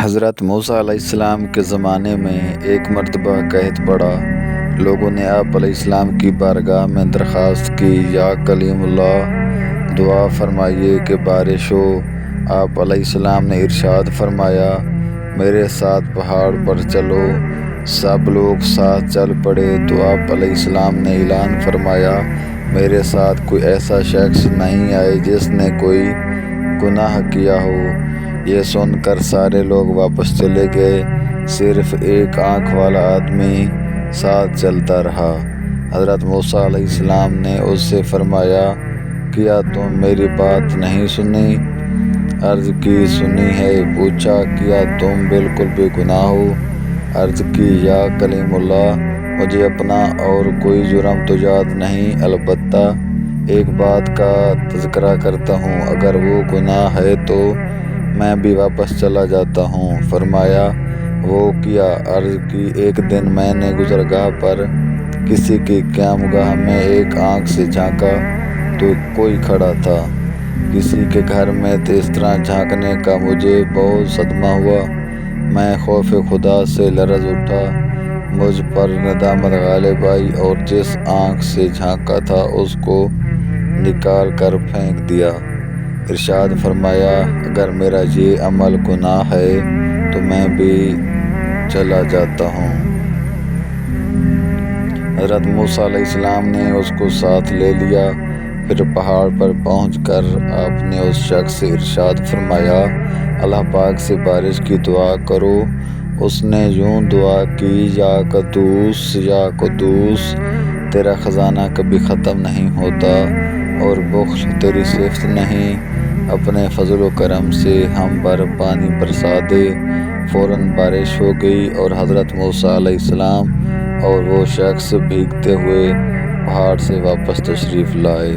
حضرت موسیٰ علیہ السلام کے زمانے میں ایک مرتبہ قحط پڑا۔ لوگوں نے آپ علیہ السلام کی بارگاہ میں درخواست کی، یا کلیم اللہ، دعا فرمائیے کہ بارش ہو۔ آپ علیہ السلام نے ارشاد فرمایا، میرے ساتھ پہاڑ پر چلو۔ سب لوگ ساتھ چل پڑے تو آپ علیہ السلام نے اعلان فرمایا، میرے ساتھ کوئی ایسا شخص نہیں آئے جس نے کوئی گناہ کیا ہو۔ یہ سن کر سارے لوگ واپس چلے گئے، صرف ایک آنکھ والا آدمی ساتھ چلتا رہا۔ حضرت موسیٰ علیہ السلام نے اس سے فرمایا، کیا تم میری بات نہیں سنی؟ عرض کی، سنی ہے۔ پوچھا، کیا تم بالکل بے گناہ ہو؟ عرض کی، یا کلیم اللہ، مجھے اپنا اور کوئی جرم تو یاد نہیں، البتہ ایک بات کا تذکرہ کرتا ہوں، اگر وہ گناہ ہے تو میں بھی واپس چلا جاتا ہوں۔ فرمایا، وہ کیا؟ عرض کی، ایک دن میں نے گزرگاہ پر کسی کی قیامگاہ میں ایک آنکھ سے جھانکا تو کوئی کھڑا تھا۔ کسی کے گھر میں تیز طرح جھانکنے کا مجھے بہت صدمہ ہوا۔ میں خوف خدا سے لرز اٹھا، مجھ پر ندامت غالب آئی اور جس آنکھ سے جھانکا تھا اس کو نکال کر پھینک دیا۔ ارشاد فرمایا، اگر میرا یہ عمل گناہ ہے تو میں بھی چلا جاتا ہوں۔ حضرت موسیٰ علیہ السلام نے اس کو ساتھ لے لیا۔ پھر پہاڑ پر پہنچ کر آپ نے اس شخص سے ارشاد فرمایا، اللہ پاک سے بارش کی دعا کرو۔ اس نے یوں دعا کی، یا قدوس، یا قدوس، تیرا خزانہ کبھی ختم نہیں ہوتا اور بخل تیری صفت نہیں، اپنے فضل و کرم سے ہم پر پانی برسا دے۔ فوراً بارش ہو گئی اور حضرت موسیٰ علیہ السلام اور وہ شخص بھیگتے ہوئے پہاڑ سے واپس تشریف لائے۔